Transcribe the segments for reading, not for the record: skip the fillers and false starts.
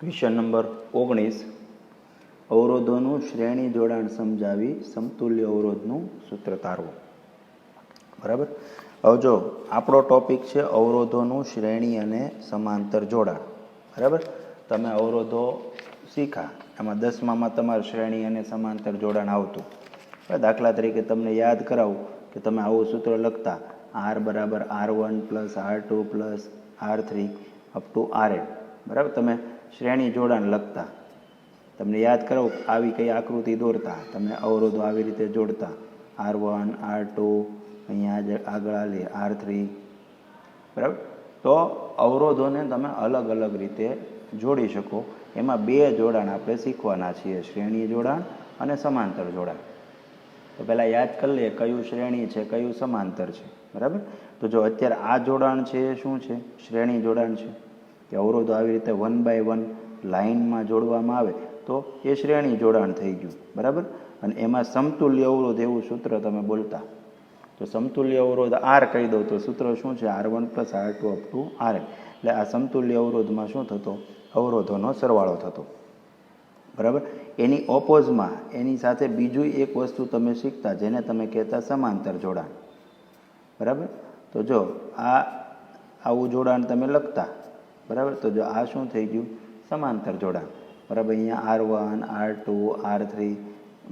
Question number 19, અવરોધોનું શ્રેણી જોડાણ સમજાવી સમતુલ્ય અવરોધનું સૂત્ર તારવો. બરાબર. હવે જો આપણો ટોપિક છે અવરોધોનું શ્રેણી અને સમાંતર જોડાણ. બરાબર. તમે અવરોધો શીખા, એમાં 10મામાં તમારું શ્રેણી અને સમાંતર જોડાણ આવતું. દાખલા તરીકે તમને યાદ કરાવું કે તમે આવું સૂત્ર લખતા, R બરાબર R1 plus R2 plus R3 up to Rn. બરાબર. તમે શ્રેણી જોડાણ લખતા, તમને યાદ કરાવું આવી કઈ આકૃતિ દોરતા, તમે અવરોધો આવી રીતે જોડતા, R1 R2, અહીંયા આગળ આવીએ R3. બરાબર. તો અવરોધોને તમે અલગ અલગ રીતે જોડી શકો. એમાં બે જોડાણ આપણે શીખવાના છીએ, શ્રેણી જોડાણ અને સમાંતર જોડાણ. તો પહેલાં યાદ કરી લઈએ કયું શ્રેણી છે, કયું સમાંતર છે. બરાબર. તો જો અત્યારે આ જોડાણ છે એ શું છે? શ્રેણી જોડાણ છે. કે અવરોધો આવી રીતે 1 બાય 1 લાઇનમાં જોડવામાં આવે તો એ શ્રેણી જોડાણ થઈ ગયું. બરાબર. અને એમાં સમતુલ્ય અવરોધ એવું સૂત્ર તમે બોલતા. તો સમતુલ્ય અવરોધ R કહી દો તો સૂત્ર શું છે? R1 plus R2 up to Rn. એટલે આ સમતુલ્ય અવરોધમાં શું થતો? અવરોધોનો સરવાળો થતો. બરાબર. એની ઓપોઝમાં એની સાથે બીજું એક વસ્તુ તમે શીખતા, જેને તમે કહેતા સમાંતર જોડાણ. બરાબર. તો જો આવું જોડાણ તમે લખતા. બરાબર. તો જો આ શું થઈ ગયું? સમાંતર જોડાણ. બરાબર. અહીંયા R1 R2 R3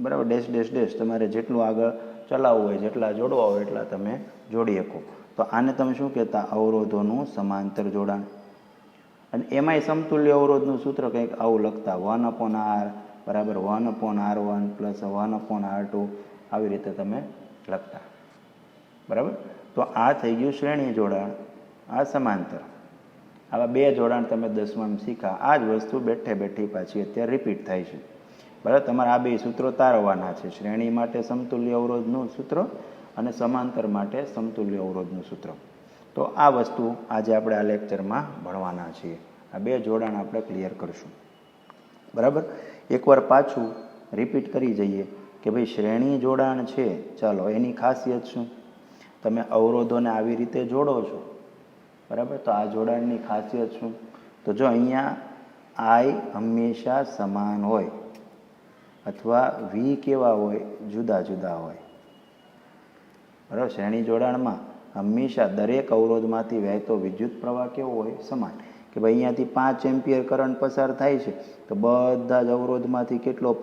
બરાબર, ડેશ ડેશ ડેશ તમારે જેટલું આગળ ચલાવવું હોય, જેટલા જોડવા હોય એટલા તમે જોડી શકો. તો આને તમે શું કહેતા? અવરોધોનું સમાંતર જોડાણ. અને એમાંય સમતુલ્ય અવરોધનું સૂત્ર કંઈક આવું લખતા, 1/R બરાબર 1/R1 પ્લસ 1/R2, આવી રીતે તમે લખતા. બરાબર. તો આ થઈ ગયું શ્રેણી જોડાણ, આ સમાંતર. આવા બે જોડાણ તમે 10માં શીખા. આ જ વસ્તુ બેઠે બેઠી પાછી અત્યારે રિપીટ થાય છે. બરાબર. તમારે આ બે સૂત્રો તારવવાના છે, શ્રેણી માટે સમતુલ્ય અવરોધનું સૂત્ર અને સમાંતર માટે સમતુલ્ય અવરોધનું સૂત્ર. તો આ વસ્તુ આજે આપણે આ લેક્ચરમાં ભણવાના છીએ. આ બે જોડાણ આપણે ક્લિયર કરીશું. બરાબર. એકવાર પાછું રિપીટ કરી જઈએ કે ભાઈ શ્રેણી જોડાણ છે, ચાલો એની ખાસિયત શું? તમે અવરોધોને આવી રીતે જોડો છો. બરાબર. તો આ જોડાણની ખાસિયત શું? તો જો અહીંયા I હંમેશા સમાન હોય અથવા V કેવા હોય? જુદા જુદા હોય. બરાબર. શ્રેણી જોડાણમાં હંમેશા દરેક અવરોધમાંથી વહેતો વિદ્યુત પ્રવાહ કેવો હોય? સમાન. કે ભાઈ અહીંયાથી 5 એમ્પિયર કરંટ પસાર થાય છે તો બધા જ અવરોધમાંથી કેટલો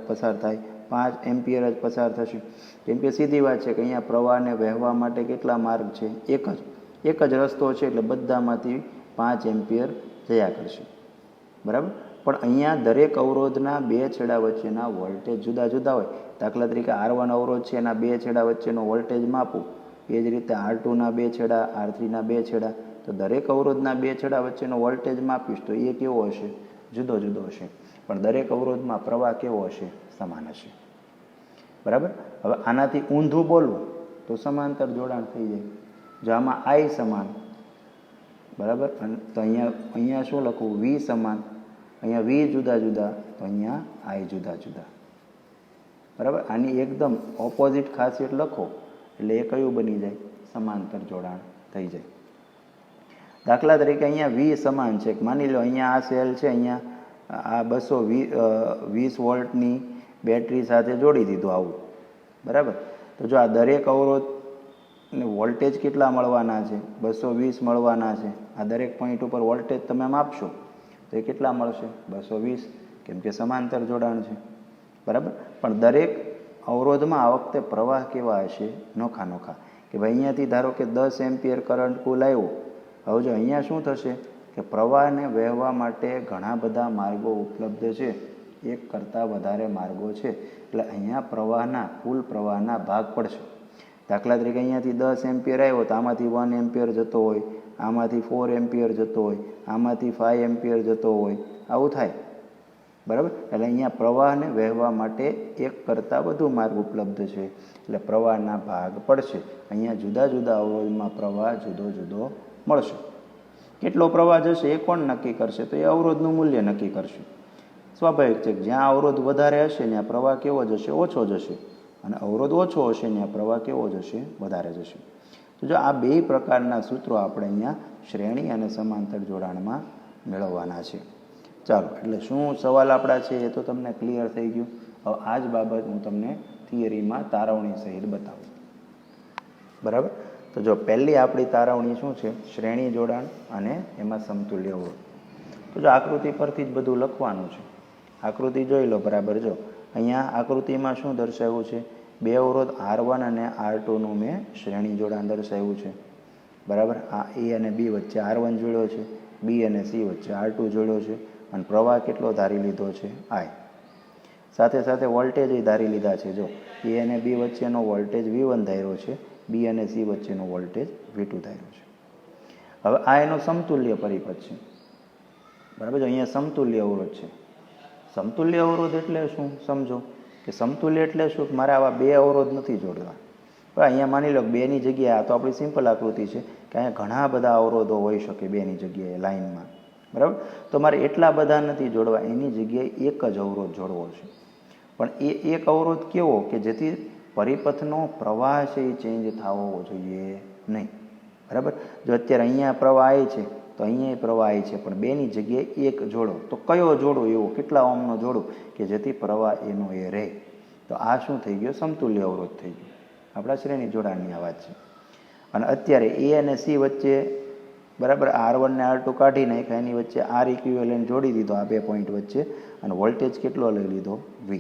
પસાર થાય? 5 એમ્પિયર જ પસાર થશે. કેમ કે સીધી વાત છે કે અહીંયા પ્રવાહને વહેવા માટે કેટલા માર્ગ છે? એક જ રસ્તો છે, એટલે બધામાંથી 5 એમ્પિયર જયા કરશે. બરાબર. પણ અહીંયા દરેક અવરોધના બે છેડા વચ્ચેના વોલ્ટેજ જુદા જુદા હોય. દાખલા તરીકે R1 અવરોધ છે, એના બે છેડા વચ્ચેનો વોલ્ટેજ માપું. એ જ રીતે R2ના બે છેડા, R3ના બે છેડા. તો દરેક અવરોધના બે છેડા વચ્ચેનો વોલ્ટેજ માપીશ તો એ કેવો હશે? જુદો જુદો હશે. પણ દરેક અવરોધમાં પ્રવાહ કેવો હશે? સમાન હશે. બરાબર. હવે આનાથી ઊંધું બોલવું તો સમાંતર જોડાણ થઈ જાય. જો આમાં I સમાન, બરાબર, તો અહીંયા શું લખવું? V સમાન. અહીંયા V જુદા જુદા, તો અહીંયા I જુદા જુદા. બરાબર. આની એકદમ ઓપોઝિટ ખાસિયત લખો એટલે એ કયું બની જાય? સમાંતર જોડાણ થઈ જાય. દાખલા તરીકે અહીંયા V સમાન છે. માની લો અહીંયા આ સેલ છે, અહીંયા આ 220 વોલ્ટની બેટરી સાથે જોડી દીધું આવું. બરાબર. તો જો આ દરેક અવરોધ વોલ્ટેજ કેટલા મળવાના છે? 220 મળવાના છે. આ દરેક પોઈન્ટ ઉપર વોલ્ટેજ તમે માપશો તો એ કેટલા મળશે? 220. કેમ કે સમાંતર જોડાણ છે. બરાબર. પણ દરેક અવરોધમાં આ વખતે પ્રવાહ કેવા હશે? નોખા નોખા. કે ભાઈ અહીંયાથી ધારો કે 10 એમ્પિયર કરંટ કુલ આવ્યો. હવે જો અહીંયા શું થશે કે પ્રવાહને વહેવા માટે ઘણા બધા માર્ગો ઉપલબ્ધ છે, એક કરતાં વધારે માર્ગો છે. એટલે અહીંયા કુલ પ્રવાહના ભાગ પડશે. દાખલા તરીકે અહીંયાથી 10 એમ્પિયર આવ્યો તો આમાંથી 1 એમ્પિયર જતો હોય, આમાંથી 4 એમ્પિયર જતો હોય, આમાંથી 5 એમ્પિયર જતો હોય, આવું થાય. બરાબર. એટલે અહીંયા પ્રવાહને વહેવા માટે એક કરતાં વધુ માર્ગ ઉપલબ્ધ છે, એટલે પ્રવાહના ભાગ પડશે. અહીંયા જુદા જુદા અવરોધમાં પ્રવાહ જુદો જુદો મળશે. કેટલો પ્રવાહ જશે એ કોણ નક્કી કરશે? તો એ અવરોધનું મૂલ્ય નક્કી કરશે. સ્વાભાવિક છે કે જ્યાં અવરોધ વધારે હશે ત્યાં પ્રવાહ કેવો જશે? ઓછો જશે. અને અવરોધ ઓછો હશે ત્યાં પ્રવાહ કેવો જશે? વધારે જશે. તો જો આ બે પ્રકારના સૂત્રો આપણે અહીંયા શ્રેણી અને સમાંતર જોડાણમાં મેળવવાના છે. ચાલો, એટલે શું સવાલ આપણા છે એ તો તમને ક્લિયર થઈ ગયું. હવે આ જ બાબત હું તમને થિયરીમાં તારવણી સહિત બતાવું. બરાબર. તો જો પહેલી આપણી તારવણી શું છે, શ્રેણી જોડાણ અને એમાં સમતુલ્ય અવરોધ. તો જો આકૃતિ પરથી જ બધું લખવાનું છે. આકૃતિ જોઈ લો. બરાબર. જો અહીંયા આકૃતિમાં શું દર્શાવ્યું છે, બે અવરોધ R1 અને R2નું મેં શ્રેણી જોડાણ દર્શાવ્યું છે. બરાબર. આ A અને B વચ્ચે R1 જોડ્યો છે, B અને C વચ્ચે R2 જોડ્યો છે, અને પ્રવાહ કેટલો ધારી લીધો છે, I. સાથે સાથે વોલ્ટેજ ધારી લીધા છે. જો A અને B વચ્ચેનો વોલ્ટેજ V1 ધાર્યો છે, B અને C વચ્ચેનો વોલ્ટેજ V2 ધાર્યો છે. હવે આ એનો સમતુલ્ય પરિપથ છે. બરાબર. અહીંયા સમતુલ્ય અવરોધ છે. સમતુલ્ય અવરોધ એટલે શું સમજો, કે સમતુલ્ય એટલે શું, મારે આવા બે અવરોધ નથી જોડવા. પણ અહીંયા માની લો બેની જગ્યાએ, આ તો આપણી સિમ્પલ આકૃતિ છે કે અહીંયા ઘણા બધા અવરોધો હોઈ શકે બેની જગ્યાએ લાઇનમાં. બરાબર. તો મારે એટલા બધા નથી જોડવા, એની જગ્યાએ એક જ અવરોધ જોડવો છે. પણ એ એક અવરોધ કેવો, કે જેથી પરિપથનો પ્રવાહ છે એ ચેન્જ થવો જોઈએ નહીં. બરાબર. જો અત્યારે અહીંયા પ્રવાહ I છે તો અહીંયા પ્રવાહ I છે, પણ બેની જગ્યાએ એક જોડો. તો કયો જોડો એવો, કેટલા ઓહમનો જોડો કે જેથી પ્રવાહ એનો એ રહે. તો આ શું થઈ ગયો, સમતુલ્ય અવરોધ થઈ ગયો. આપણા શ્રેણી જોડાણની આ વાત છે. અને અત્યારે A અને C વચ્ચે, બરાબર, R1 ને R2 કાઢી નાખ્યા, એની વચ્ચે R ઇક્વિવેલન્ટ જોડી દીધો આ બે પોઈન્ટ વચ્ચે, અને વોલ્ટેજ કેટલો લઈ લીધો, V.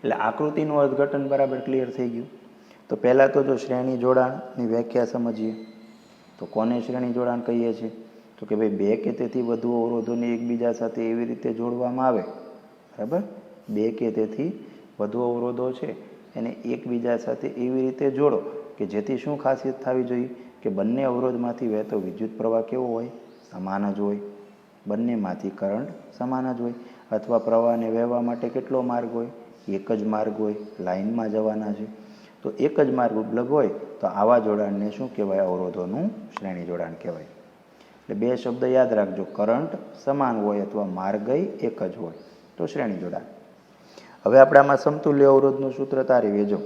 એટલે આકૃતિનું અર્થઘટન બરાબર ક્લિયર થઈ ગયું. તો પહેલાં તો જો શ્રેણી જોડાણની વ્યાખ્યા સમજીએ. તો કોને શ્રેણી જોડાણ કહીએ છીએ, તો કે ભાઈ બે કે તેથી વધુ અવરોધોને એકબીજા સાથે એવી રીતે જોડવામાં આવે. બરાબર. બે કે તેથી વધુ અવરોધો છે એને એકબીજા સાથે એવી રીતે જોડો કે જેથી શું ખાસિયત થવી જોઈએ, કે બંને અવરોધમાંથી વહેતો વિદ્યુત પ્રવાહ કેવો હોય, સમાન જ હોય. બંનેમાંથી કરંટ સમાન જ હોય. અથવા પ્રવાહને વહેવા માટે કેટલો માર્ગ હોય, એક જ માર્ગ હોય. લાઇનમાં જવાના છે તો એક જ માર્ગ ઉપલબ્ધ હોય. તો આવા જોડાણને શું કહેવાય, અવરોધોનું શ્રેણી જોડાણ કહેવાય. એટલે બે શબ્દ યાદ રાખજો, કરંટ સમાન હોય અથવા માર્ગય એક જ હોય તો શ્રેણી જોડાણ. હવે આપણે આમાં સમતુલ્ય અવરોધનું સૂત્ર તારીએ. જો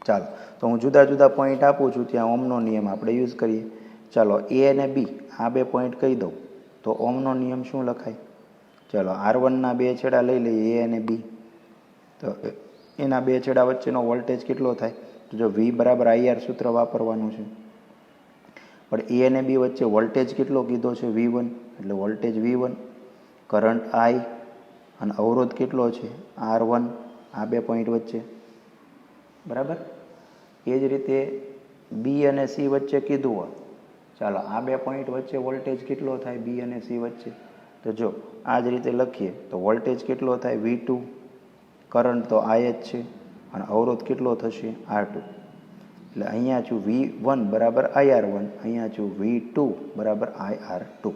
ચાલો, તો હું જુદા જુદા પોઈન્ટ આપું છું, ત્યાં ઓમનો નિયમ આપણે યુઝ કરીએ. ચાલો, A અને B આ બે પોઈન્ટ કહી દઉં તો ઓમનો નિયમ શું લખાય. ચાલો, R1ના બે છેડા લઈ લઈએ, A અને B. તો એના બે છેડા વચ્ચેનો વોલ્ટેજ કેટલો થાય, તો જો V બરાબર IR સૂત્ર વાપરવાનું છે. પણ A અને B વચ્ચે વોલ્ટેજ કેટલો કીધો છે, V1, એટલે વોલ્ટેજ V1, કરંટ I, અને અવરોધ કેટલો છે, R1, આ બે પોઈન્ટ વચ્ચે. બરાબર. એ જ રીતે B અને C વચ્ચે કીધું હોય. ચાલો, આ બે પોઈન્ટ વચ્ચે વોલ્ટેજ કેટલો થાય B અને C વચ્ચે, તો જો આ જ રીતે લખીએ તો વોલ્ટેજ કેટલો થાય V2, કરંટ તો I જ છે, અને અવરોધ કેટલો થશે R2. એટલે અહીંયા છું V1 બરાબર IR1, અહીંયા છું V2 બરાબર IR2.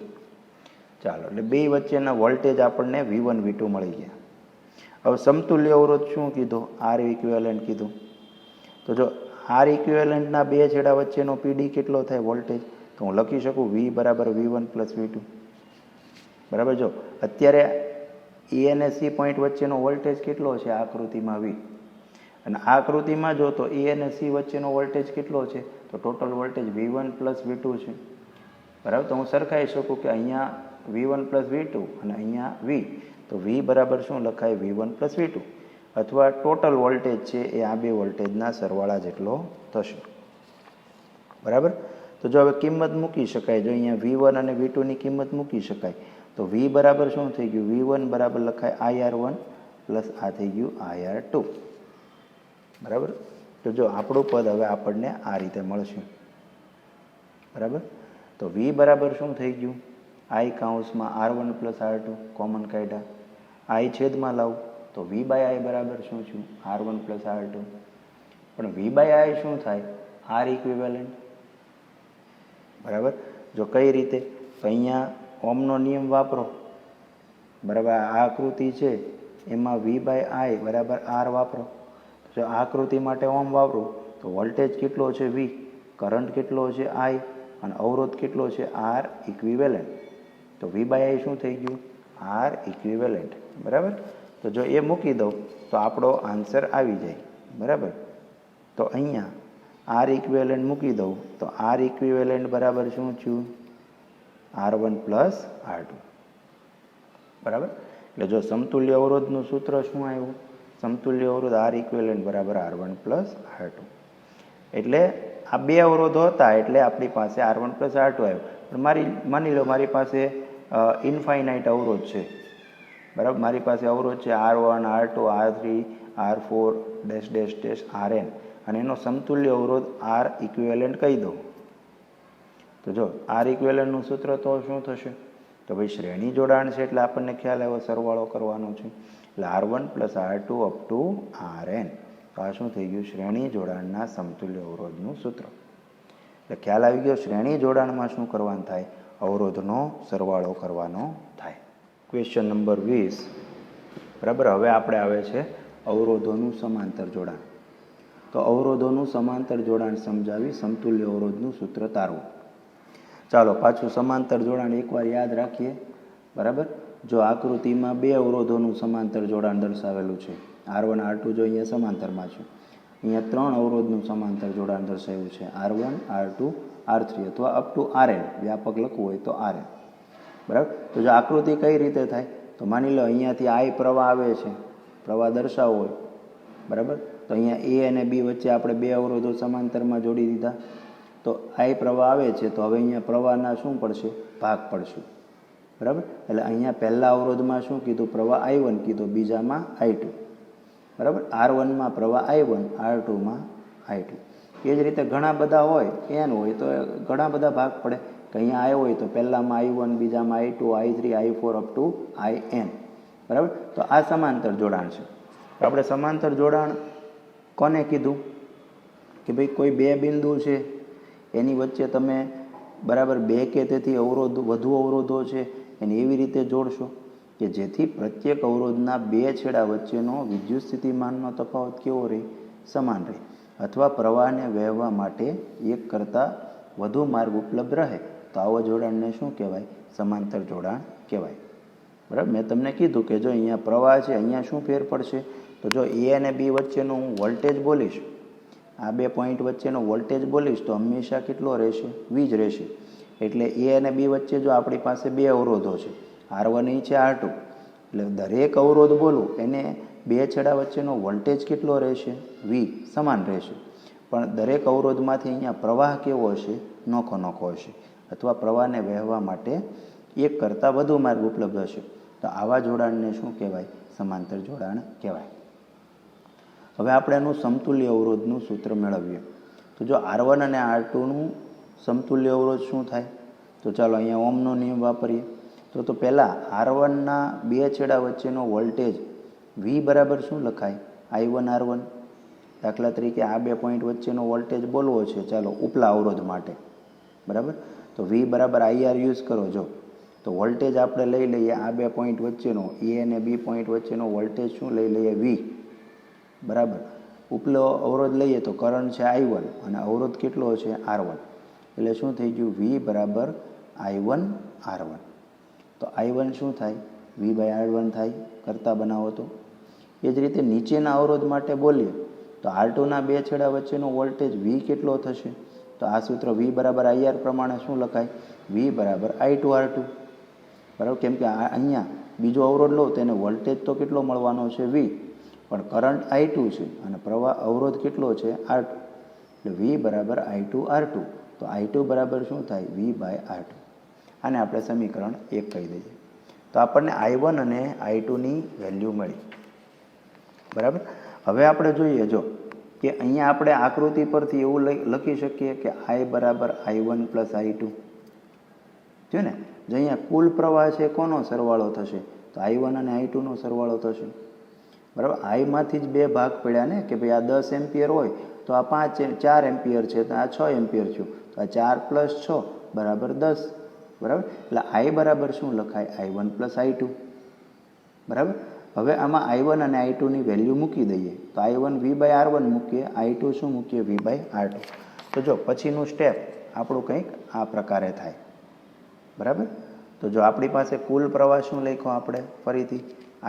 ચાલો, એટલે બે વચ્ચેના વોલ્ટેજ આપણને V1 V2 મળી ગયા. હવે સમતુલ્ય અવરોધ શું કીધો, R ઇક્વિવેલન્ટ કીધું. તો જો R ઇક્વિવેલન્ટના બે છેડા વચ્ચેનો PD કેટલો થાય વોલ્ટેજ, તો હું લખી શકું V બરાબર V1 પ્લસ V2. બરાબર. જો અત્યારે A અને C પોઈન્ટ વચ્ચેનો વોલ્ટેજ કેટલો છે આકૃતિમાં V, અને આ આકૃતિમાં જો તો A અને C વચ્ચેનો વોલ્ટેજ કેટલો છે, તો total voltage V1 plus V2 છે. બરાબર. તો હું સરખાઈ શકું કે અહીંયા V1 પ્લસ V2 અને અહીંયા V, તો V બરાબર શું લખાય, V1 પ્લસ V2, અથવા ટોટલ વોલ્ટેજ છે એ આ બે વોલ્ટેજના સરવાળા જેટલો થશે. બરાબર. તો જો હવે કિંમત મૂકી શકાય, જો અહીંયા V1 અને V2ની કિંમત મૂકી શકાય, તો V બરાબર શું થઈ ગયું, V1 બરાબર લખાય IR1 પ્લસ આ થઈ ગયું IR2. બરાબર. તો જો આપણું પદ હવે આપણને આ રીતે મળશે. બરાબર. તો V બરાબર શું થઈ ગયું, I કાઉન્સમાં R1 plus R2 common કાઢ્યા, I છેદમાં લાવું તો V બાય I બરાબર શું છું, R1 પ્લસ R2. પણ V બાય I શું થાય, R ઇક્વિવેલન્ટ. બરાબર. જો કઈ રીતે, તો અહીંયા ઓમનો નિયમ વાપરો. બરાબર. આ આકૃતિ છે એમાં V બાય I બરાબર R વાપરો. જો આ આકૃતિ માટે ઓમ વાપરું તો વોલ્ટેજ કેટલો છે V, કરંટ કેટલો છે I, અને અવરોધ કેટલો છે R ઇક્વિવેલન્ટ. તો V બાય I શું થઈ ગયું, R ઇક્વિવેલન્ટ. બરાબર. તો જો એ મૂકી દઉં તો આપણો આન્સર આવી જાય. બરાબર. તો અહીંયા R ઇક્વિવેલન્ટ મૂકી દઉં તો R ઇક્વિવેલન્ટ બરાબર શું થયું, R1 પ્લસ R2. બરાબર. એટલે જો સમતુલ્ય અવરોધનું સૂત્ર શું આવ્યું? સમતુલ્ય અવરોધ આર ઇક્વિવેલન્ટ બરાબર R1 પ્લસ R2. એટલે આ બે અવરોધો હતા એટલે આપણી પાસે R1 પ્લસ R2 આવ્યું. પણ માની લો મારી પાસે ઇન્ફાઇનાઇટ અવરોધ છે, બરાબર. મારી પાસે અવરોધ છે R1, R2, R3, R4 dash dash dash Rn, અને એનો સમતુલ્ય અવરોધ R ઇક્વિવેલન્ટ કહી દો. તો જો R ઇક્વિવેલન્ટનું સૂત્ર તો શું થશે? તો ભાઈ શ્રેણી જોડાણ છે એટલે આપણને ખ્યાલ આવ્યો સરવાળો કરવાનો છે. એટલે R1 plus R2 up to Rn. તો આ શું થઈ ગયું? શ્રેણી જોડાણના સમતુલ્ય અવરોધનું સૂત્ર. એટલે ખ્યાલ આવી ગયો. શ્રેણી જોડાણમાં શું કરવાનું થાય? અવરોધનો સરવાળો કરવાનો થાય. ક્વેશ્ચન નંબર 20, બરાબર. હવે આપણે આવે છે અવરોધોનું સમાંતર જોડાણ. તો અવરોધોનું સમાંતર જોડાણ સમજાવી સમતુલ્ય અવરોધનું સૂત્ર તારવું. ચાલો પાછું સમાંતર જોડાણ એકવાર યાદ રાખીએ, બરાબર. જો આકૃતિમાં બે અવરોધોનું સમાંતર જોડાણ દર્શાવેલું છે, R1, R2 જો અહીંયા સમાંતરમાં છે, અહીંયા 3 અવરોધનું સમાંતર જોડાણ દર્શાવ્યું છે, R1, R2, R3 અથવા અપ ટુ Rn. વ્યાપક લખવું હોય તો Rn, બરાબર. તો જો આકૃતિ કઈ રીતે થાય? તો માની લો અહીંયાથી I પ્રવાહ આવે છે, પ્રવાહ દર્શાવવો હોય, બરાબર. તો અહીંયા A અને B વચ્ચે આપણે બે અવરોધો સમાંતરમાં જોડી દીધા. તો I પ્રવાહ આવે છે તો હવે અહીંયા પ્રવાહના શું પડશે? ભાગ પડશે, બરાબર. એટલે અહીંયા પહેલા અવરોધમાં શું કીધું? પ્રવાહ I1 કીધું, બીજામાં I2, બરાબર. R1માં પ્રવાહ I1, R2માં I2. એ જ રીતે ઘણા બધા હોય, n હોય તો ઘણા બધા ભાગ પડે. કે અહીંયા I હોય તો પહેલામાં I1, બીજામાં I2, I3, I4 up to In, બરાબર. તો આ સમાંતર જોડાણ છે. તો આપણે સમાંતર જોડાણ કોને કીધું? કે ભાઈ કોઈ બે બિંદુ છે એની વચ્ચે તમે બરાબર બે કે તેથી વધુ અવરોધો છે એને એવી રીતે જોડશો કે જેથી પ્રત્યેક અવરોધના બે છેડા વચ્ચેનો વિદ્યુત સ્થિતિમાનનો તફાવત કેવો રહે? સમાન રહે. અથવા પ્રવાહને વહેવા માટે એક કરતાં વધુ માર્ગ ઉપલબ્ધ રહે. તો આવા જોડાણને શું કહેવાય? સમાંતર જોડાણ કહેવાય, બરાબર. મેં તમને કીધું કે જો અહીંયા પ્રવાહ છે, અહીંયા શું ફેર પડશે? તો જો A અને B વચ્ચેનો હું વોલ્ટેજ બોલીશ, આ બે પોઈન્ટ વચ્ચેનો વોલ્ટેજ બોલીશ તો હંમેશા કેટલો રહેશે? V જ રહેશે. એટલે A અને B વચ્ચે જો આપણી પાસે બે અવરોધો છે, R1 છે, R2, એટલે દરેક અવરોધ બોલું એને બે છેડા વચ્ચેનો વોલ્ટેજ કેટલો રહેશે? V, સમાન રહેશે. પણ દરેક અવરોધમાંથી અહીંયા પ્રવાહ કેવો હશે? નોખો નોખો હશે. અથવા પ્રવાહને વહેવા માટે એક કરતાં વધુ માર્ગ ઉપલબ્ધ હશે. તો આવા જોડાણને શું કહેવાય? સમાંતર જોડાણ કહેવાય. હવે આપણે એનું સમતુલ્ય અવરોધનું સૂત્ર મેળવીએ. તો જો R1 અને R2નું સમતુલ્ય અવરોધ શું થાય? તો ચાલો અહીંયા ઓમનો નિયમ વાપરીએ. તો પહેલાં R1ના બે છેડા વચ્ચેનો વોલ્ટેજ V બરાબર શું લખાય? I1 R1. દાખલા તરીકે આ બે પોઈન્ટ વચ્ચેનો વોલ્ટેજ બોલવો છે, ચાલો ઉપલા અવરોધ માટે, બરાબર. તો V બરાબર IR યુઝ કરો. જો તો વોલ્ટેજ આપણે લઈ લઈએ આ બે પોઈન્ટ વચ્ચેનો, A અને B પોઈન્ટ વચ્ચેનો વોલ્ટેજ શું લઈ લઈએ? V, બરાબર. ઉપલો અવરોધ લઈએ તો કરંટ છે I1 અને અવરોધ કેટલો છે? R1. એટલે શું થઈ ગયું? V બરાબર I1 R1. તો I1 શું થાય? V/R1 થાય. કરતા બનાવો તો એ જ રીતે નીચેના અવરોધ માટે બોલીએ તો R2ના બે છેડા વચ્ચેનો વોલ્ટેજ V કેટલો થશે? તો આ સૂત્ર V બરાબર IR પ્રમાણે શું લખાય? V બરાબર I2 R2, બરાબર. કેમ કે અહીંયા બીજો અવરોધ લો તો એને વોલ્ટેજ તો કેટલો મળવાનો છે? V, પણ કરંટ I2 છે અને પ્રવાહ અવરોધ કેટલો છે? R2. એટલે V બરાબર I2 R2. તો I2 બરાબર શું થાય? V/R2. આને આપણે સમીકરણ 1 કહી દઈએ. તો આપણને I1 અને I2ની વેલ્યુ મળી, બરાબર. હવે આપણે જોઈએ જો કે અહીંયા આપણે આકૃતિ પરથી એવું લખી શકીએ કે I બરાબર I1 પ્લસ I2 છે ને. જો અહીંયા કુલ પ્રવાહ છે કોનો સરવાળો થશે? તો I1 અને I2નો સરવાળો થશે, બરાબર. આઈમાંથી જ બે ભાગ પડ્યા ને કે ભાઈ આ 10 એમ્પિયર હોય તો આ 4 એમ્પિયર છે તો આ 6 એમ્પિયર થયું. તો આ 4 + 6 બરાબર 10, બરાબર. એટલે I બરાબર શું લખાય? I1 પ્લસ I2, બરાબર. હવે આમાં I1 અને I2ની વેલ્યુ મૂકી દઈએ તો I1 V/R1 મૂકીએ, I2 શું મૂકીએ? V/R2. તો જો પછીનું સ્ટેપ આપણું કંઈક આ પ્રકારે થાય, બરાબર. તો જો આપણી પાસે કુલ પ્રવાહ શું લખ્યો આપણે? ફરીથી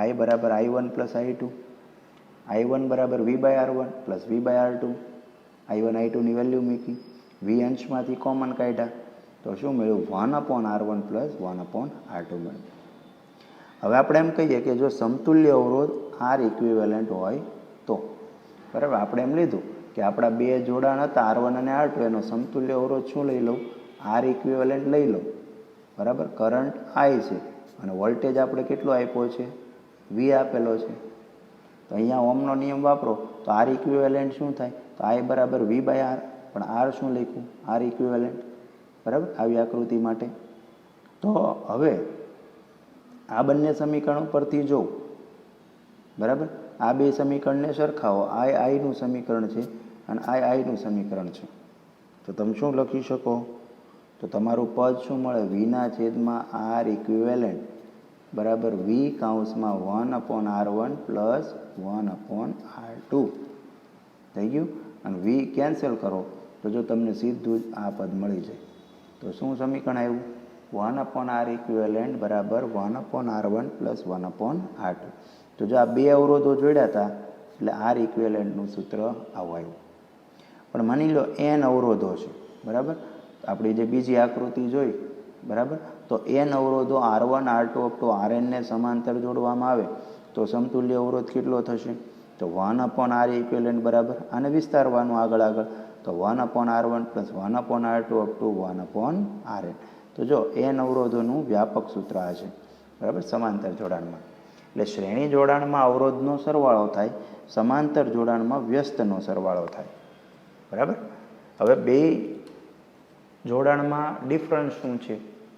I બરાબર I1 પ્લસ I2, I1 બરાબર V/R1 પ્લસ V/R2, I1 I2ની વેલ્યુ મૂકી, V અંશમાંથી કોમન કાઢ્યા તો શું મળ્યું? 1/R1 પ્લસ 1/R2 મળ્યું. હવે આપણે એમ કહીએ કે જો સમતુલ્ય અવરોધ આર ઇક્વિવેલન્ટ હોય તો, બરાબર, આપણે એમ લીધું કે આપણા બે જોડાણ હતા R1 અને R2, એનો સમતુલ્ય અવરોધ શું લઈ લઉં? આર ઇક્વિવેલન્ટ લઈ લઉં, બરાબર. કરંટ I છે અને વોલ્ટેજ આપણે કેટલો આપ્યો છે? V આપેલો છે. તો અહીંયા ઓમનો નિયમ વાપરો તો આર ઇક્વિવેલન્ટ શું થાય? તો I બરાબર V/R, પણ R શું લખ્યું? આર ઇક્વિવેલન્ટ, બરાબર, આવી આકૃતિ માટે. તો હવે આ બંને સમીકરણો પરથી જો, બરાબર, આ બે સમીકરણને સરખાવો. I નું સમીકરણ છે અને I નું સમીકરણ છે. તો તમે શું લખી શકો? તો તમારું પદ શું મળે? Vના છેદમાં આર ઇક્વિવેલન્ટ બરાબર V કૌંસમાં 1/R1 પ્લસ 1/R2 થઈ ગયું. અને V કેન્સલ કરો તો જો તમને સીધું જ આ પદ મળી જાય. તો શું સમીકરણ આવ્યું? 1/R ઇક્વિવેલન્ટ બરાબર 1/R1 પ્લસ 1/R2. તો જો આ બે અવરોધો જોડ્યા હતા એટલે આર ઇક્વિવેલન્ટનું સૂત્ર આવું આવ્યું. પણ માની લો n અવરોધો છે, બરાબર. આપણી જે બીજી આકૃતિ જોઈ, બરાબર, તો n અવરોધો R1 R2 up to Rn ને સમાંતર જોડવામાં આવે તો સમતુલ્ય અવરોધ કેટલો થશે? તો 1/R ઇક્વિવેલન્ટ બરાબર, આને વિસ્તારવાનું આગળ આગળ, તો 1/R1 plus 1/R2 up to 1/Rn. તો જો n અવરોધોનું વ્યાપક સૂત્ર આ છે, બરાબર, સમાંતર જોડાણમાં. એટલે શ્રેણી જોડાણમાં અવરોધનો સરવાળો થાય, સમાંતર જોડાણમાં વ્યસ્તનો સરવાળો થાય, બરાબર. હવે બે જોડાણમાં ડિફરન્સ શું છે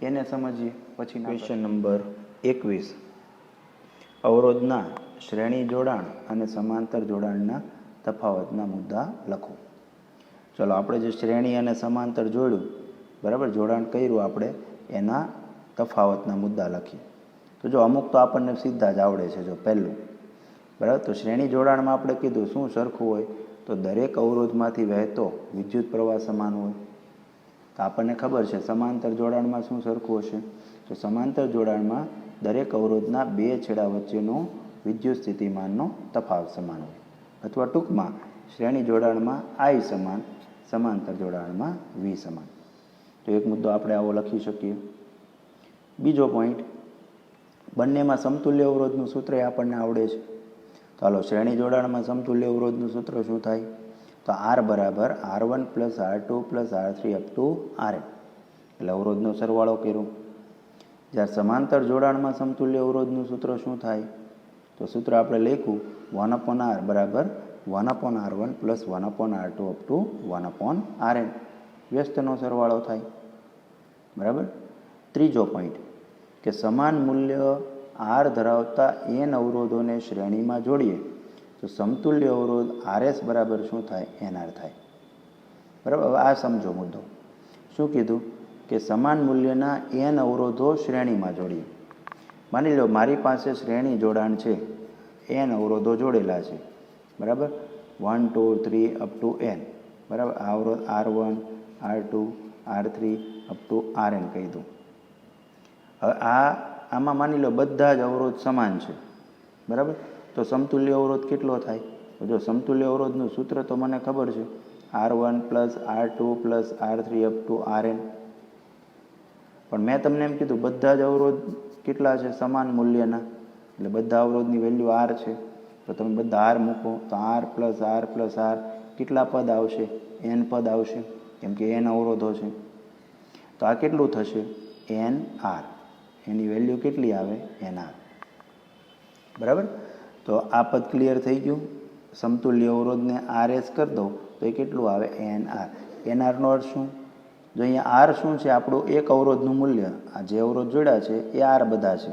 એને સમજીએ પછી. ક્વેશ્ચન નંબર 21, અવરોધના શ્રેણી જોડાણ અને સમાંતર જોડાણના તફાવતના મુદ્દા લખો. ચલો, આપણે જે શ્રેણી અને સમાંતર જોડ્યું, બરાબર, જોડાણ કર્યું આપણે, એના તફાવતના મુદ્દા લખીએ. તો જો અમુક તો આપણને સીધા જ આવડે છે. જો પહેલું, બરાબર, તો શ્રેણી જોડાણમાં આપણે કીધું શું સરખું હોય? તો દરેક અવરોધમાંથી વહેતો વિદ્યુત પ્રવાહ સમાન હોય. તો આપણને ખબર છે સમાંતર જોડાણમાં શું સરખું હશે? તો સમાંતર જોડાણમાં દરેક અવરોધના બે છેડા વચ્ચેનો વિદ્યુત સ્થિતિમાનનો તફાવત સમાન હોય. અથવા ટૂંકમાં શ્રેણી જોડાણમાં I સમાન, સમાંતર જોડાણમાં V સમાન. તો એક મુદ્દો આપણે આવો લખી શકીએ. બીજો પોઈન્ટ, બંનેમાં સમતુલ્ય અવરોધનું સૂત્ર આપણને આવડે છે. ચાલો, શ્રેણી જોડાણમાં સમતુલ્ય અવરોધનું સૂત્ર શું થાય? તો R બરાબર R1 plus R2 plus R3 up to Rn, એટલે અવરોધનો સરવાળો કર્યો. જ્યારે સમાંતર જોડાણમાં સમતુલ્ય અવરોધનું સૂત્ર શું થાય? તો સૂત્ર આપણે લખ્યું 1/R બરાબર 1/R1 plus 1/R2 up to 1/Rn, વ્યસ્તનો સરવાળો થાય, બરાબર. ત્રીજો પોઈન્ટ કે સમાન મૂલ્ય R ધરાવતા n અવરોધોને શ્રેણીમાં જોડીએ તો સમતુલ્ય અવરોધ RS બરાબર શું થાય? NR થાય, બરાબર. હવે આ સમજો મુદ્દો. શું કીધું? કે સમાન મૂલ્યના n અવરોધો શ્રેણીમાં જોડીએ. માની લો મારી પાસે શ્રેણી જોડાણ છે, n અવરોધો જોડેલા છે, બરાબર, 1 2 3 અપ ટુ n, બરાબર. આ અવરોધ R1 R2 R3 up to Rn કહી દઉં. હવે આમાં માની લો બધા જ અવરોધ સમાન છે, બરાબર. તો સમતુલ્ય અવરોધ કેટલો થાય? તો જો સમતુલ્ય અવરોધનું સૂત્ર તો મને ખબર છે, R1 plus R2 plus R3 up to Rn. પણ મેં તમને એમ કીધું બધા જ અવરોધ કેટલા છે? સમાન મૂલ્યના, એટલે બધા અવરોધની વેલ્યુ R છે. તો તમે બધા R મૂકો તો R પ્લસ R કેટલા પદ આવશે? n પદ આવશે, કેમ કે n અવરોધો છે. તો આ કેટલું થશે? NR. એની વેલ્યુ કેટલી આવે? NR, બરાબર. તો આ પદ ક્લિયર થઈ ગયું. સમતુલ્ય અવરોધને RS કરી દો તો એ કેટલું આવે? NR. NRનો અર્થ શું? જો અહીંયા R શું છે? આપણું એક અવરોધનું મૂલ્ય. આ જે અવરોધ જોડ્યા છે એ R બધા છે,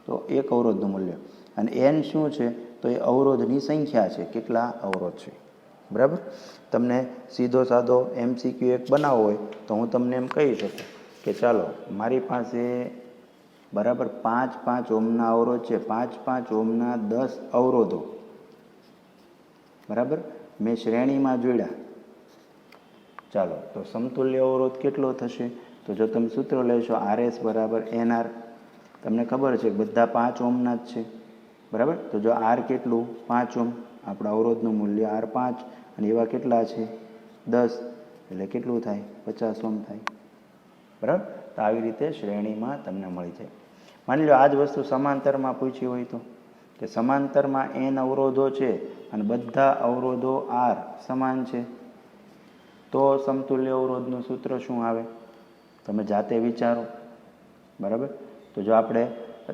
તો એક અવરોધનું મૂલ્ય. અને N શું છે? તો એ અવરોધની સંખ્યા છે, કેટલા અવરોધ છે, બરાબર. તમને સીધો સાધો MCQ એક બનાવવો હોય તો હું તમને એમ કહી શકું કે ચાલો મારી પાસે બરાબર 5 ઓહ્મના અવરોધ છે, 5 ઓહ્મના 10 અવરોધો, બરાબર, મેં શ્રેણીમાં જોડ્યા. ચાલો, તો સમતુલ્ય અવરોધ કેટલો થશે? તો જો તમે સૂત્ર લેશો RS બરાબર NR, તમને ખબર છે કે બધા 5 ઓહ્મના જ છે, બરાબર. તો જો R કેટલું? 5 ઓહ્મ, આપણા અવરોધનું મૂલ્ય R5, અને એવા કેટલા છે? 10, એટલે કેટલું થાય? 50 ઓહ્મ થાય, બરાબર. તો આવી રીતે શ્રેણીમાં તમને મળી જાય. માની લો આ જ વસ્તુ સમાંતરમાં પૂછી હોય તો, કે સમાંતરમાં n અવરોધો છે અને બધા અવરોધો r સમાન છે, તો સમતુલ્ય અવરોધનું સૂત્ર શું આવે? તમે જાતે વિચારો, બરાબર? તો જો આપણે,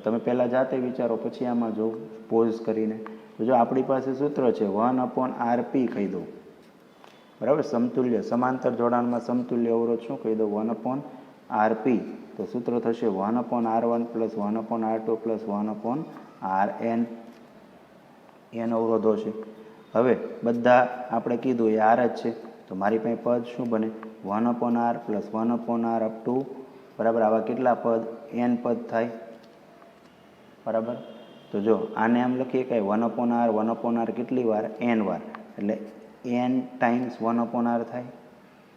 તમે પહેલાં જાતે વિચારો, પછી આમાં જો પોઝ કરીને, તો જો આપણી પાસે સૂત્ર છે 1/rp કહી દઉં, બરાબર? સમતુલ્ય સમાંતર જોડાણમાં સમતુલ્ય અવરોધ શું કહી દઉં? 1/rp. તો સૂત્ર થશે 1/r1 + 1/r2 + 1/rn. n અવરોધો છે. હવે બધા આપણે કીધું એ r જ છે, તો મારી પાસે પદ શું બને? 1/r + 1/r અપ ટુ, બરાબર? આવા કેટલા પદ? n પદ થાય, બરાબર? તો જો આને આમ લખીએ કે 1/r 1/r કેટલી વાર? n વાર, એટલે n ટાઈમ્સ 1/r થાય,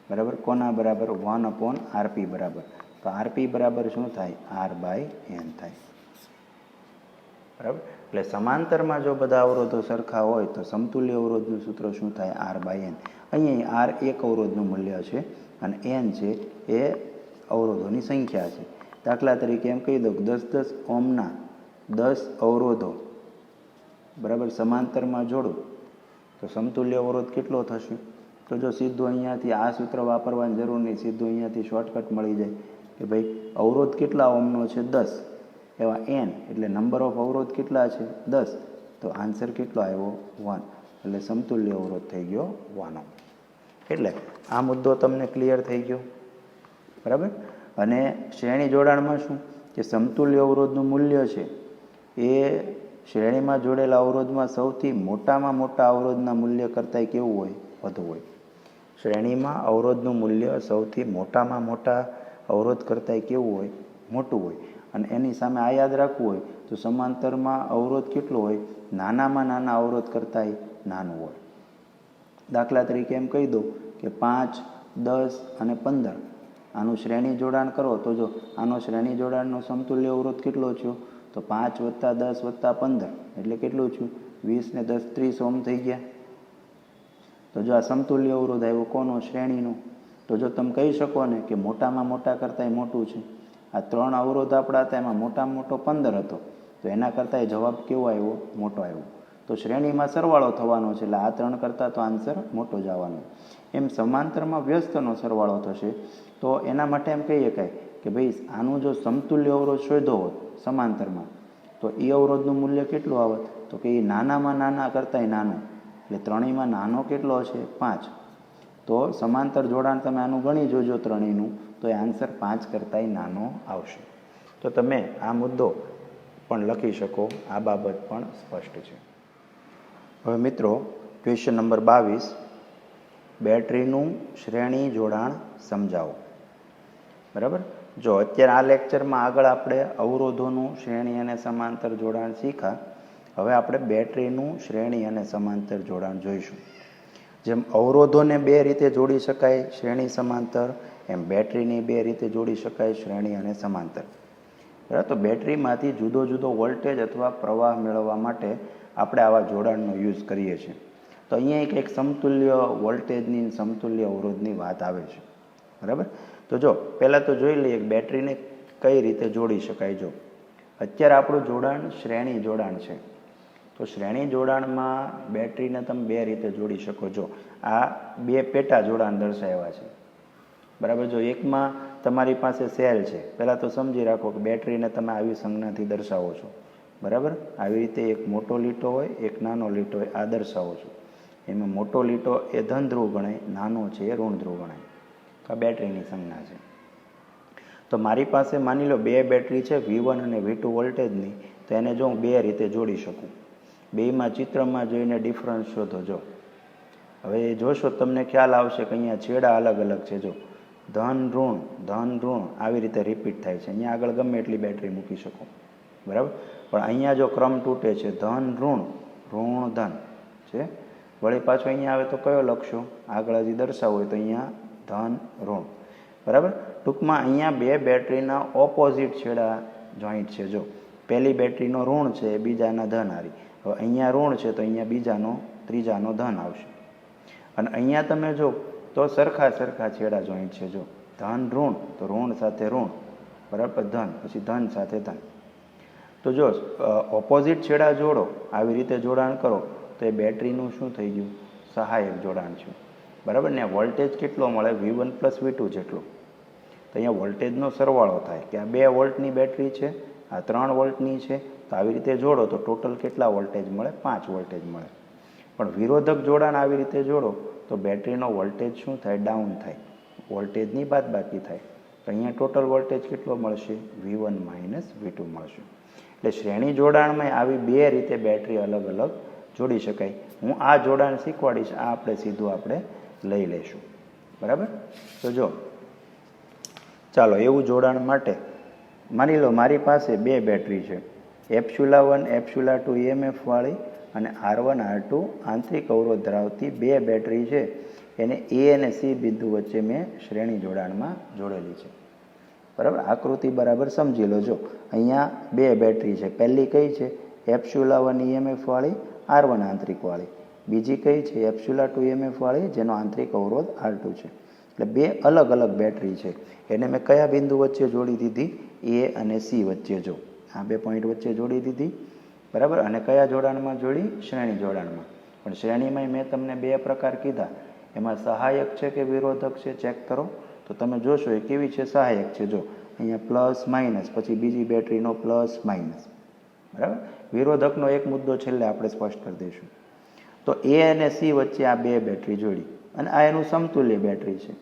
બરાબર? કોના બરાબર? 1/rp બરાબર. તો rp બરાબર શું થાય? r/n થાય, બરાબર? એટલે સમાંતરમાં જો બધા અવરોધો સરખા હોય તો સમતુલ્ય અવરોધનું સૂત્ર શું થાય? r/n. અહીંયા r એક અવરોધનું મૂલ્ય છે અને n છે એ અવરોધોની સંખ્યા છે. દાખલા તરીકે એમ કહી દઉં કે 10 ઓહમના 10 અવરોધો, બરાબર, સમાંતરમાં જોડું તો સમતુલ્ય અવરોધ કેટલો થશે? તો જો સીધું અહીંયાથી આ સૂત્ર વાપરવાની જરૂર નહીં, સીધું અહીંયાથી શોર્ટકટ મળી જાય કે ભાઈ અવરોધ કેટલા ઓહમનો છે? 10. એવા n એટલે નંબર ઓફ અવરોધ કેટલા છે? 10. તો આન્સર કેટલો આવ્યો? 1. એટલે સમતુલ્ય અવરોધ થઈ ગયો 1 ઓહમ. એટલે આ મુદ્દો તમને ક્લિયર થઈ ગયો, બરાબર? અને શ્રેણી જોડાણમાં શું કે સમતુલ્ય અવરોધનું મૂલ્ય છે એ શ્રેણીમાં જોડેલા અવરોધમાં સૌથી મોટામાં મોટા અવરોધના મૂલ્ય કરતાં કેવું હોય? વધુ હોય. શ્રેણીમાં અવરોધનું મૂલ્ય સૌથી મોટામાં મોટા અવરોધ કરતાં કેવું હોય? મોટું હોય. અને એની સામે આ યાદ રાખવું હોય તો સમાંતરમાં અવરોધ કેટલો હોય? નાનામાં નાના અવરોધ કરતાં નાનું હોય. દાખલા તરીકે એમ કહી દઉં કે 5, 10 અને 15 આનું શ્રેણી જોડાણ કરો તો જો આનો શ્રેણી જોડાણનો સમતુલ્ય અવરોધ કેટલો થયો? તો 5 + 10 + 15 એટલે કેટલું થયું? 20 ને 10 30 ઓહમ થઈ ગયા. તો જો આ સમતુલ્ય અવરોધ આવ્યો કોનો? શ્રેણીનો. તો જો તમે કહી શકો ને કે મોટામાં મોટા કરતાંય મોટું છે, આ 3 અવરોધ આપણા હતા એમાં મોટામાં મોટો 15 હતો, તો એના કરતાંય જવાબ કેવો આવ્યો? મોટો આવ્યો. તો શ્રેણીમાં સરવાળો થવાનો છે એટલે આ 3 કરતાં તો આન્સર મોટો જ આવવાનો. એમ સમાંતરમાં વ્યસ્તનો સરવાળો થશે, તો એના માટે એમ કહી શકાય કે ભાઈ આનું જો સમતુલ્ય અવરોધ શોધો હોત સમાંતરમાં, તો એ અવરોધનું મૂલ્ય કેટલું આવત? તો કે એ નાનામાં નાના કરતાંય નાનું, એટલે ત્રણેયમાં નાનો કેટલો છે? 5. તો સમાંતર જોડાણ તમે આનું ગણી જોજો ત્રણેયનું, તો એ આન્સર 5 કરતાંય નાનો આવશે. તો તમે આ મુદ્દો પણ લખી શકો, આ બાબત પણ સ્પષ્ટ છે. હવે મિત્રો, ક્વેશ્ચન નંબર 22, બેટરીનું શ્રેણી જોડાણ સમજાવો. બરાબર? જો અત્યારે આ લેક્ચરમાં આગળ આપણે અવરોધોનું શ્રેણી અને સમાંતર જોડાણ શીખ્યા. હવે આપણે બેટરીનું શ્રેણી અને સમાંતર જોડાણ જોઈશું. જેમ અવરોધોને 2 રીતે જોડી શકાય, શ્રેણી સમાંતર, એમ બેટરીને 2 રીતે જોડી શકાય, શ્રેણી અને સમાંતર. બરાબર? તો બેટરીમાંથી જુદો જુદો વોલ્ટેજ અથવા પ્રવાહ મેળવવા માટે આપણે આવા જોડાણનો યુઝ કરીએ છીએ. તો અહીંયા એક સમતુલ્ય વોલ્ટેજની, સમતુલ્ય અવરોધની વાત આવે છે. બરાબર? તો જો પહેલાં તો જોઈ લઈએ કે બેટરીને કઈ રીતે જોડી શકાય. જો અત્યારે આપણું જોડાણ શ્રેણી જોડાણ છે, તો શ્રેણી જોડાણમાં બેટરીને તમે 2 રીતે જોડી શકો. જો આ 2 પેટા જોડાણ દર્શાવ્યા છે, બરાબર? જો એકમાં તમારી પાસે સેલ છે, પહેલાં તો સમજી રાખો કે બેટરીને તમે આવી સંજ્ઞાથી દર્શાવો છો, બરાબર? આવી રીતે એક મોટો લીટો હોય, એક નાનો લીટો હોય, આ દર્શાવો છો. એમાં મોટો લીટો એ ધન ધ્રુવ ગણાય, નાનો છે એ ઋણ ધ્રુવ ગણાય. આ બેટરીની સંજ્ઞા છે. તો મારી પાસે માની લો 2 બેટરી છે, V1 અને V2 વોલ્ટેજની, તો એને જો હું 2 રીતે જોડી શકું. બેયમાં ચિત્રમાં જોઈને ડિફરન્સ શોધો. જો હવે જોશો તમને ખ્યાલ આવશે કે અહીંયા છેડા અલગ અલગ છે. જો ધન ઋણ, ધન ઋણ આવી રીતે રિપીટ થાય છે. અહીંયા આગળ ગમે એટલી બેટરી મૂકી શકો, બરાબર? પણ અહીંયા જો ક્રમ તૂટે છે, ધન ઋણ, ઋણ ધન છે. વળી પાછો અહીંયા આવે તો કયો લખશો? આગળ હજી દર્શાવવું હોય તો અહીંયા ધન ઋણ, બરાબર? ટૂંકમાં અહીંયા 2 બેટરીના ઓપોઝિટ છેડા જોઈન્ટ છે. જો પહેલી બેટરીનો ઋણ છે, બીજાના ધન હારી. હવે અહીંયા ઋણ છે તો અહીંયા બીજાનો, ત્રીજાનો ધન આવશે. અને અહીંયા તમે જો તો સરખા સરખા છેડા જોઈન્ટ છે. જો ધન ઋણ તો ઋણ સાથે ઋણ, બરાબર? ધન પછી ધન સાથે ધન. તો જો ઓપોઝિટ છેડા જોડો, આવી રીતે જોડાણ કરો તો એ બેટરીનું શું થઈ ગયું? સહાયક જોડાણ છે. બરાબર ને? વોલ્ટેજ કેટલો મળે? V1 પ્લસ V2 જેટલો. તો અહીંયા વોલ્ટેજનો સરવાળો થાય કે આ 2 વોલ્ટની બેટરી છે, આ 3 વોલ્ટની છે, તો આવી રીતે જોડો તો ટોટલ કેટલા વોલ્ટેજ મળે? 5 વોલ્ટેજ મળે. પણ વિરોધક જોડાણ આવી રીતે જોડો તો બેટરીનો વોલ્ટેજ શું થાય? ડાઉન થાય, વોલ્ટેજની બાદબાકી થાય. તો અહીંયા ટોટલ વોલ્ટેજ કેટલો મળશે? V1 માઇનસ V2 મળશે. એટલે શ્રેણી જોડાણમાં આવી 2 રીતે બેટરી અલગ અલગ જોડી શકાય. હું આ જોડાણ શીખવાડીશ, આ આપણે સીધું લઈ લઈશું. બરાબર? તો જો ચાલો એવું જોડાણ માટે માની લો મારી પાસે 2 બેટરી છે, એપ્સ્યુલા1 એપ્સ્યુલા2 EMF વાળી અને R1 R2 આંતરિક અવરોધ ધરાવતી 2 બેટરી છે. એને A અને C બિંદુ વચ્ચે મેં શ્રેણી જોડાણમાં જોડેલી છે. બરાબર? આકૃતિ બરાબર સમજી લો. જો અહીંયા 2 બેટરી છે. પહેલી કઈ છે? એપ્સ્યુલા1 EMF વાળી, R1 આંતરિક વાળી. બીજી કઈ છે? એપ્સ્યુલા2 EMF વાળી, જેનો આંતરિક અવરોધ R2 છે. એટલે 2 અલગ અલગ બેટરી છે. એને મેં કયા બિંદુ વચ્ચે જોડી દીધી? A અને C વચ્ચે. જો આ 2 પોઈન્ટ વચ્ચે જોડી દીધી. બરાબર? અને કયા જોડાણમાં જોડી? શ્રેણી જોડાણમાં. પણ શ્રેણીમાં મેં તમને 2 પ્રકાર કીધા, એમાં સહાયક છે કે વિરોધક છે ચેક કરો તો તમે જોશો એ કેવી છે? સહાયક છે. જો અહીંયા પ્લસ માઇનસ, પછી બીજી બેટરીનો પ્લસ માઇનસ. બરાબર? વિરોધકનો એક મુદ્દો છેલ્લે આપણે સ્પષ્ટ કરી દઈશું. તો A અને C વચ્ચે આ 2 બેટરી જોડી અને આ એનું સમતુલ્ય બેટરી છે.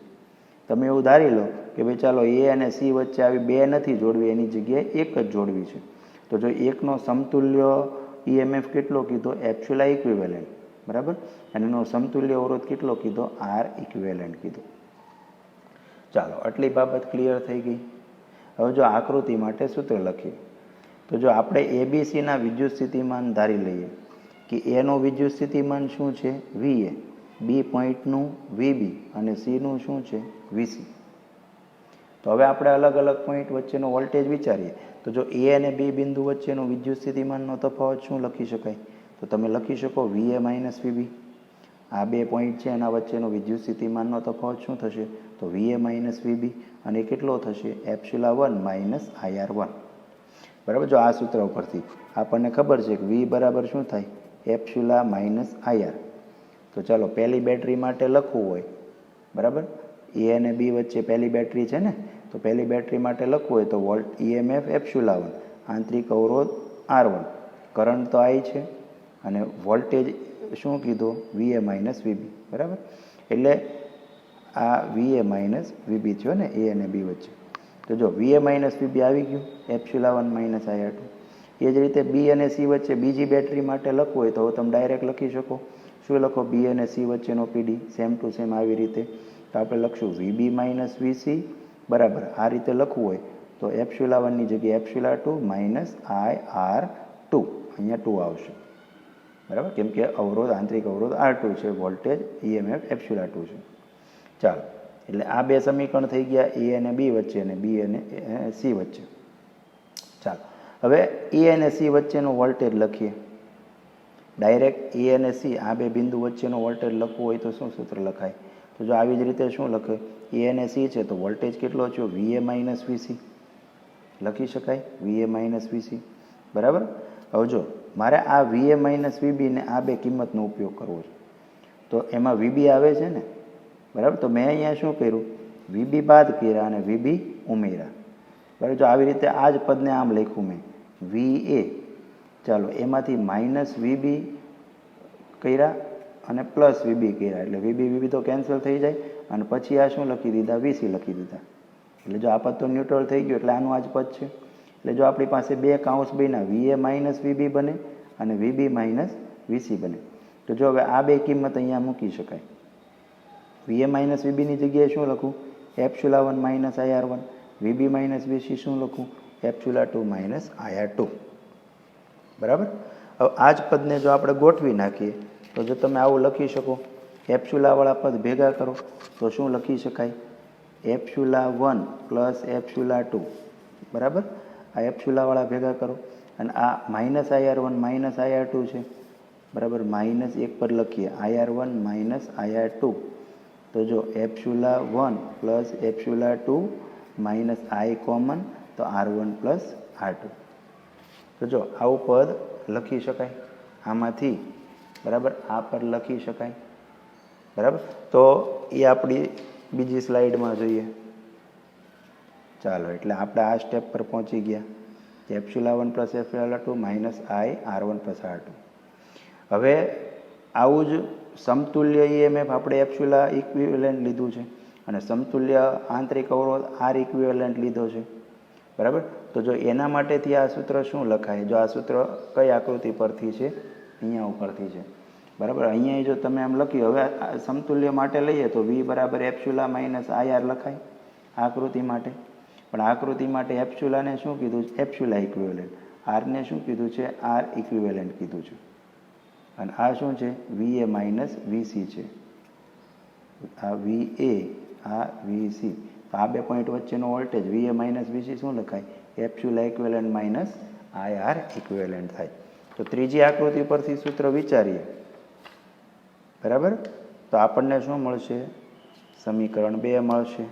તમે એવું ધારી લો કે ભાઈ ચાલો A અને C વચ્ચે આવી 2 નથી જોડવી, એની જગ્યાએ એક જ જોડવી છે. તો જો એકનો સમતુલ્ય EMF કેટલો કીધો? એપ્સ્યુલા ઇક્વિવેલન્ટ. બરાબર? અને એનો સમતુલ્ય અવરોધ કેટલો કીધો? R ઇક્વિવેલન્ટ કીધો. ચાલો આટલી બાબત ક્લિયર થઈ ગઈ. હવે જો આકૃતિ માટે સૂત્ર લખીએ તો જો આપણે ABCના વિદ્યુત સ્થિતિમાન ધારી લઈએ કે Aનું વિદ્યુત સ્થિતિમાન શું છે? VA, B પોઈન્ટનું VB અને Cનું શું છે? VC. તો હવે આપણે અલગ અલગ પોઈન્ટ વચ્ચેનો વોલ્ટેજ વિચારીએ તો જો A અને B બિંદુ વચ્ચેનો વિદ્યુત સ્થિતિમાનનો તફાવત શું લખી શકાય? તો તમે લખી શકો VA માઇનસ VB. આ 2 પોઈન્ટ છે એના વચ્ચેનો વિદ્યુત સ્થિતિમાનનો તફાવત શું થશે? તો VA માઇનસ VB. અને કેટલો થશે? એપ્સ્યુલા1 માઇનસ IR1. બરાબર? જો આ સૂત્ર ઉપરથી આપણને ખબર છે કે V બરાબર શું થાય? એપ્સ્યુલા માઇનસ IR. તો ચાલો પહેલી બેટરી માટે લખવું હોય, બરાબર, A અને B વચ્ચે પહેલી બેટરી છે ને, તો પહેલી બેટરી માટે લખવું હોય તો વોલ્ટ EMF એપ્સ્યુલા1, આંતરિક અવરોધ R1, કરંટ તો I છે અને વોલ્ટેજ શું કીધું? VA minus VB. બરાબર? એટલે આ VA માઇનસ VB થયો ને A અને B વચ્ચે. તો જો VA માઇનસ VB આવી ગયું, એપ્સ્યુલા1 માઇનસ IR2. એ જ રીતે B અને C વચ્ચે બીજી બેટરી માટે લખવું હોય તો તમે ડાયરેક્ટ લખી શકો. શું લખો? B અને C વચ્ચેનો PD સેમ ટુ સેમ આવી રીતે. તો આપણે લખશું VB માઇનસ VC. બરાબર? આ રીતે લખવું હોય તો એપ્સ્યુલા1ની જગ્યાએ એપ્સ્યુલા2 માઇનસ IR2. અહીંયા 2 આવશે. બરાબર? કેમ કે અવરોધ, આંતરિક અવરોધ R2 છે, વોલ્ટેજ EMF એપ્સ્યુલા2 છે. ચાલો, એટલે આ 2 સમીકરણ થઈ ગયા A અને B વચ્ચે અને B અને C વચ્ચે. ચાલો હવે A અને C વચ્ચેનો વોલ્ટેજ લખીએ. ડાયરેક્ટ A અને C આ 2 બિંદુ વચ્ચેનો વોલ્ટેજ લખવું હોય તો શું સૂત્ર લખાય? તો જો આવી જ રીતે શું લખે? A અને C છે તો વોલ્ટેજ કેટલો થયો? VA minus VC. લખી શકાય VA માઇનસ VC. બરાબર? હવે જો મારે આ VA માઇનસ VB ને આ 2 કિંમતનો ઉપયોગ કરવો છે તો એમાં VB આવે છે ને, બરાબર? તો મેં અહીંયા શું કર્યું? VB બાદ કર્યા અને VB ઉમેર્યા. બરાબર? જો આવી રીતે આ જ પદને આમ લખ્યું મેં VA. ચાલો એમાંથી માઇનસ VB કર્યા અને પ્લસ VB કર્યા, એટલે VB તો કેન્સલ થઈ જાય અને પછી આ શું લખી દીધા? VC લખી દીધા. એટલે જો આ પદ તો ન્યુટ્રલ થઈ ગયું એટલે આનું આ જ પદ છે. એટલે જો આપણી પાસે 2 કાઉન્સ બન્યા, VA માઇનસ VB બને અને VB માઇનસ VC બને. તો જો હવે આ 2 કિંમત અહીંયા મૂકી શકાય. VA માઇનસ VBની જગ્યાએ શું લખું? એપ્સ્યુલા1 minus IR1. VB minus VC શું લખું? એપ્સ્યુલા2 માઇનસ IR2. બરાબર? હવે આ જ પદને જો આપણે ગોઠવી નાખીએ તો જો તમે આવું લખી શકો, એપ્સ્યુલાવાળા પદ ભેગા કરો તો શું લખી શકાય? એપ્સ્યુલા1 પ્લસ એપ્સ્યુલા2. બરાબર? આ એપ્સ્યુલાવાળા ભેગા કરો અને આ માઇનસ IR1 માઇનસ IR2 છે. બરાબર? માઇનસ એક પર લખીએ IR1 માઇનસ IR2. તો જો એપ્સ્યુલા1 પ્લસ એપ્સ્યુલા2 માઇનસ I કોમન તો R1 પ્લસ R2. તો જો આવું પદ લખી શકાય આમાંથી, બરાબર, આ પર લખી શકાય, બરાબર. તો એ આપણી બીજી સ્લાઇડમાં જોઈએ. ચાલો, એટલે આપણે આ સ્ટેપ પર પહોંચી ગયા. એપ્સિલોન 1 પ્લસ એપ્સિલોન 2 માઇનસ આઈ R1 પ્લસ R2. હવે આવું જ સમતુલ્ય ઈએમએફ આપણે એપ્સિલોન ઇક્વિવેલન્ટ લીધું છે અને સમતુલ્ય આંતરિક અવરોધ આર ઇક્વિવેલન્ટ લીધો છે, બરાબર. તો જો એના માટેથી આ સૂત્ર શું લખાય? જો આ સૂત્ર કઈ આકૃતિ પરથી છે? અહીંયા ઉપરથી છે, બરાબર. અહીંયા જો તમે આમ લખ્યું, હવે સમતુલ્ય માટે લઈએ તો V બરાબર એપ્સિલોન માઇનસ IR લખાય આકૃતિ માટે. પણ આકૃતિ માટે એપ્સિલોને શું કીધું? Epsilon equivalent. આરને શું કીધું છે? આર ઇક્વિવેલન્ટ કીધું છે. અને આ શું છે? VA માઇનસ VC છે. આ VA, આ VC. તો આ બે પોઈન્ટ વચ્ચેનો વોલ્ટેજ VA માઇનસ VC શું લખાય? Epsilon equivalent minus IR equivalent થાય. તો ત્રીજી આકૃતિ પરથી સૂત્ર વિચારીએ, બરાબર. તો આપણને શું મળશે? સમીકરણ 2 મળશે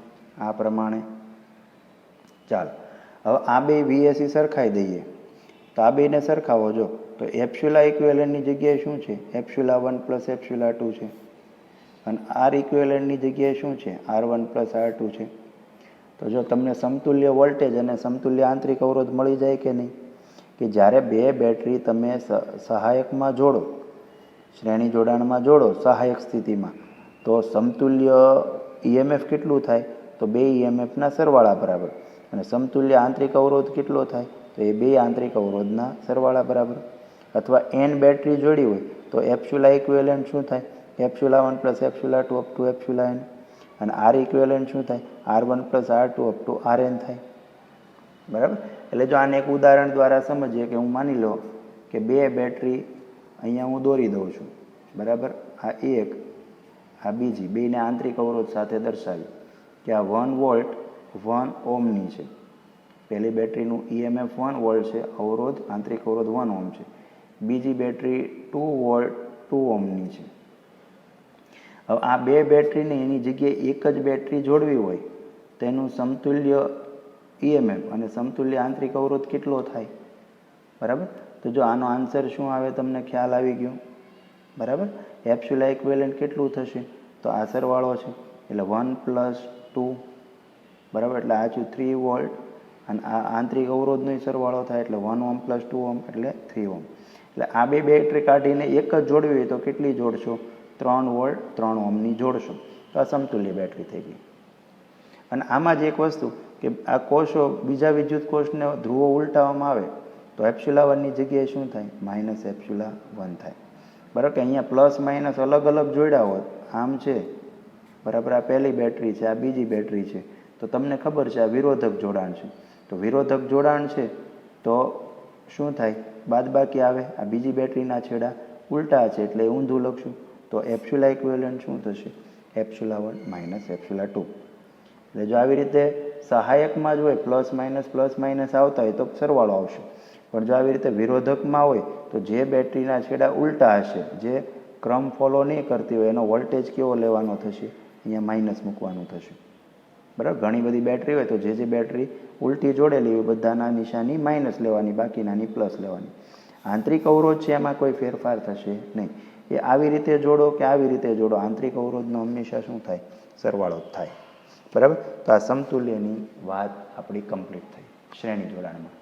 આ પ્રમાણે. ચાલો, હવે આ બે VAC સરખાઈ દઈએ. તો આ બેને સરખાવો જો, તો એપ્સિલોન ઇક્વિવેલન્ટની જગ્યાએ શું છે? એપ્સિલોન 1 પ્લસ એપ્સિલોન 2 છે. અને આર ઇક્વિવેલન્ટની જગ્યાએ શું છે? R1 પ્લસ R2 છે. તો જો તમને સમતુલ્ય વોલ્ટેજ અને સમતુલ્ય આંતરિક અવરોધ મળી જાય કે નહીં? કે જ્યારે બે બેટરી તમે સહાયકમાં જોડો, શ્રેણી જોડાણમાં જોડો સહાયક સ્થિતિમાં, તો સમતુલ્ય ઈએમએફ કેટલું થાય? તો બે ઈએમએફના સરવાળા બરાબર. અને સમતુલ્ય આંતરિક અવરોધ કેટલો થાય? તો એ બે આંતરિક અવરોધના સરવાળા બરાબર. અથવા n બેટરી જોડી હોય તો એપ્સિલોન ઇક્વિવેલન્ટ શું થાય? Epsilon 1 plus epsilon 2 up to epsilon n. અને આર ઇક્વિવેલન્ટ શું થાય? R1 plus R2 up to Rn થાય, બરાબર. એટલે જો આને એક ઉદાહરણ દ્વારા સમજીએ કે હું માની લો કે બે બેટરી અહીંયા હું દોરી દઉં છું, બરાબર. આ એક, આ બીજી, બેને આંતરિક અવરોધ સાથે દર્શાવી કે આ 1 વોલ્ટ 1 ઓહ્મની છે. પહેલી બેટરીનું ઈએમએફ 1 વોલ્ટ છે, અવરોધ આંતરિક અવરોધ 1 ઓહ્મ છે. બીજી બેટરી 2 વોલ્ટ 2 ઓહ્મની છે. હવે આ બે બેટરીને એની જગ્યાએ એક જ બેટરી જોડવી હોય તો એનું સમતુલ્ય ઈએમએફ અને સમતુલ્ય આંતરિક અવરોધ કેટલો થાય? બરાબર. તો જો આનો આન્સર શું આવે તમને ખ્યાલ આવી ગયો, બરાબર. એપ્સિલોન ઇક્વિવેલન્ટ કેટલું થશે? તો આ સરવાળો છે એટલે 1 પ્લસ 2, બરાબર. એટલે આ છું 3 વોલ્ટ અને આ આંતરિક અવરોધનો સરવાળો થાય એટલે 1 ઓહ્મ પ્લસ 2 ઓહ્મ એટલે 3 ઓહ્મ. એટલે આ બે બેટરી કાઢીને એક જ જોડવી હોય તો કેટલી જોડશો? 3 વોલ્ટ 3 ઓહ્મની જોડશો. તો આ સમતુલ્ય બેટરી થઈ ગઈ. અને આમાં જ એક વસ્તુ કે આ કોષો, બીજા વિદ્યુત કોષને ધ્રુવો ઉલટાવવામાં આવે તો એપ્સિલોન 1ની જગ્યાએ શું થાય? માઇનસ એપ્સિલોન 1 થાય, બરાબર. કે અહીંયા પ્લસ માઇનસ અલગ અલગ જોડ્યા હોત, આમ છે, બરાબર. આ પહેલી બેટરી છે, આ બીજી બેટરી છે, તો તમને ખબર છે આ વિરોધક જોડાણ છે. તો વિરોધક જોડાણ છે તો શું થાય? બાદબાકી આવે. આ બીજી બેટરીના છેડા ઉલટા છે એટલે ઊંધું લખશું. તો એપ્સિલોન ઇક્વિવેલન્ટ શું થશે? Epsilon 1 minus epsilon 2. એટલે જો આવી રીતે સહાયકમાં જ હોય પ્લસ માઇનસ આવતા હોય તો સરવાળો આવશે. પણ જો આવી રીતે વિરોધકમાં હોય તો જે બેટરીના છેડા ઉલટા હશે, જે ક્રમ ફોલો નહીં કરતી હોય, એનો વોલ્ટેજ કેવો લેવાનો થશે? અહીંયા માઇનસ મૂકવાનું થશે, બરાબર. ઘણી બધી બેટરી હોય તો જે બેટરી ઉલટી જોડેલી હોય બધાના નિશાની માઇનસ લેવાની, બાકીનાની પ્લસ લેવાની. આંતરિક અવરોધ છે એમાં કોઈ ફેરફાર થશે નહીં. એ આવી રીતે જોડો કે આવી રીતે જોડો, આંતરિક અવરોધનો હંમેશા શું થાય? સરવાળો જ થાય, બરાબર. તો આ સમતુલ્યની વાત આપણી કમ્પ્લીટ થઈ શ્રેણી જોડાણમાં.